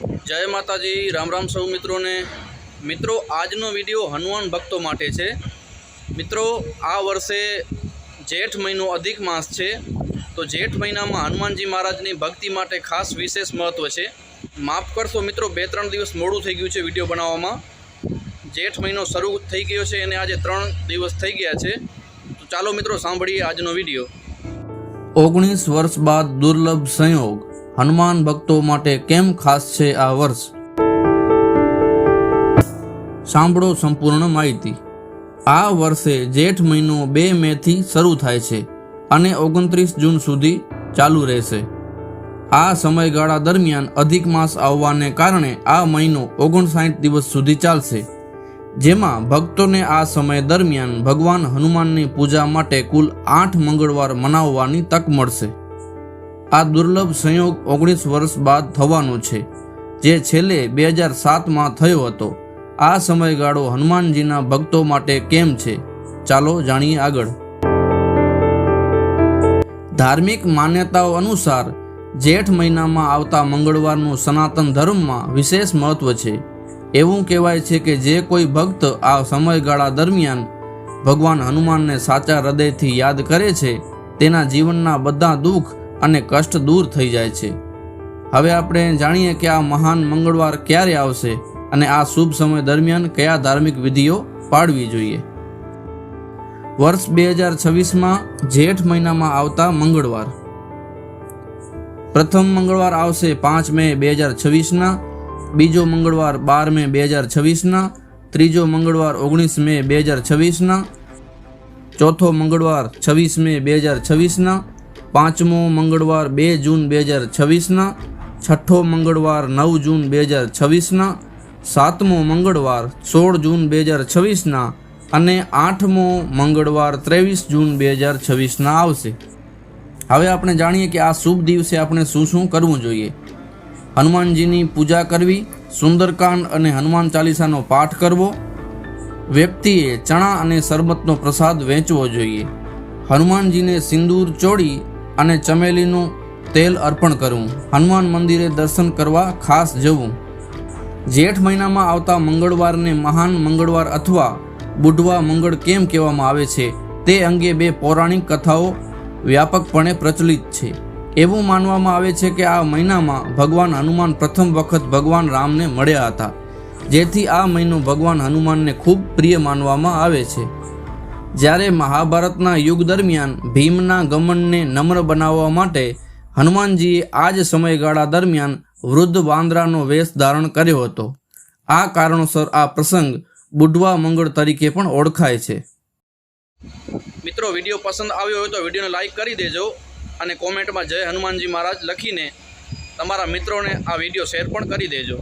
जय माताजी। राम राम सौ मित्रों ने। मित्रों आजनो विडियो हनुमान भक्तों माटे छे। मित्रों आ वर्षे जेठ महीनो अधिक मास छे, तो जेठ महीना में हनुमानजी महाराजनी भक्ति माटे खास विशेष महत्व छे। माफ करशो मित्रों, 2-3 दिवस मोडું થઈ ગયું છે વિડીયો બનાવવામાં। जेठ महीनो शरू થઈ ગયો છે અને આજે 3 દિવસ થઈ ગયા છે। તો ચાલો મિત્રો સાંભળીએ આજનો વિડીયો। 19 વર્ષ બાદ દુર્લભ સંયોગ, હનુમાન ભક્તો માટે કેમ ખાસ છે આ વર્ષ? સાંભળો સંપૂર્ણ માહિતી। આ વર્ષે જેઠ મહિનો 2 મે થી શરૂ થાય છે અને 29 જૂન સુધી ચાલુ રહેશે। આ સમયગાળા દરમિયાન અધિક માસ આવવાને કારણે આ મહિનો 59 દિવસ સુધી ચાલશે, જેમાં ભક્તોને આ સમય દરમિયાન ભગવાન હનુમાનની પૂજા માટે કુલ 8 મંગળવાર મનાવવાની તક મળશે। આ દુર્લભ સંયોગ 19 વર્ષ બાદ થવાનો છે, જે છેલ્લે 2007માં થયો હતો। આ સમયગાળો હનુમાનજીના ભક્તો માટે કેમ છે, ચાલો જાણીએ આગળ। ધાર્મિક માન્યતાઓ અનુસાર જેઠ મહિનામાં આવતા મંગળવારનું સનાતન ધર્મમાં વિશેષ મહત્વ છે। એવું કહેવાય છે કે જે કોઈ ભક્ત આ સમયગાળા દરમિયાન ભગવાન હનુમાનને સાચા હૃદયથી યાદ કરે છે, તેના જીવનના બધા દુઃખ અને કષ્ટ દૂર થઈ જાય છે। હવે આપણે જાણીએ કે આ મહાન મંગળવાર ક્યારે આવશે અને આ શુભ સમય દરમિયાન કયા ધાર્મિક વિધિઓ પાળવી જોઈએ। વર્ષ 2026માં જેઠ મહિનામાં આવતા મંગળવાર। પ્રથમ મંગળવાર આવશે 5 મે 2026ના, બીજો મંગળવાર 12 મે 2026ના, ત્રીજો મંગળવાર 19 મે 2026ના, ચોથો મંગળવાર 26 મે 2026ના, પાંચમો મંગળવાર 2 જૂન 2026ના, છઠ્ઠો મંગળવાર 9 જૂન 2026ના, સાતમો મંગળવાર 16 જૂન 2026ના અને આઠમો મંગળવાર 23 જૂન 2026ના આવશે। હવે આપણે જાણીએ કે આ શુભ દિવસે આપણે શું શું કરવું જોઈએ। હનુમાનજીની પૂજા કરવી, સુંદરકાંડ અને હનુમાન ચાલીસાનો પાઠ કરવો, વ્યક્તિએ ચણા અને શરબતનો પ્રસાદ વહેંચવો જોઈએ, હનુમાનજીને સિંદૂર ચોળી અને ચમેલીનું તેલ અર્પણ કરવું, હનુમાન મંદિરે દર્શન કરવા ખાસ જવું। જેઠ મહિનામાં આવતા મંગળવારને મહાન મંગળવાર અથવા બુઢવા મંગળ કેમ કહેવામાં આવે છે, તે અંગે 2 પૌરાણિક કથાઓ વ્યાપકપણે પ્રચલિત છે। એવું માનવામાં આવે છે કે આ મહિનામાં ભગવાન હનુમાન પ્રથમ વખત ભગવાન રામને મળ્યા હતા, જેથી આ મહિનો ભગવાન હનુમાનને ખૂબ પ્રિય માનવામાં આવે છે। જ્યારે મહાભારતના યુગ દરમિયાન ભીમના ગમનને નમ્ર બનાવવા માટે હનુમાનજીએ આ જ સમયગાળા દરમિયાન વૃદ્ધ વાંદરાનો વેશ ધારણ કર્યો હતો। આ કારણોસર આ પ્રસંગ બુઢવા મંગળ તરીકે પણ ઓળખાય છે। મિત્રો વિડીયો પસંદ આવ્યો હોય તો વિડીયોને લાઈક કરી દેજો અને કોમેન્ટમાં જય હનુમાનજી મહારાજ લખીને તમારા મિત્રોને આ વિડીયો શેર પણ કરી દેજો।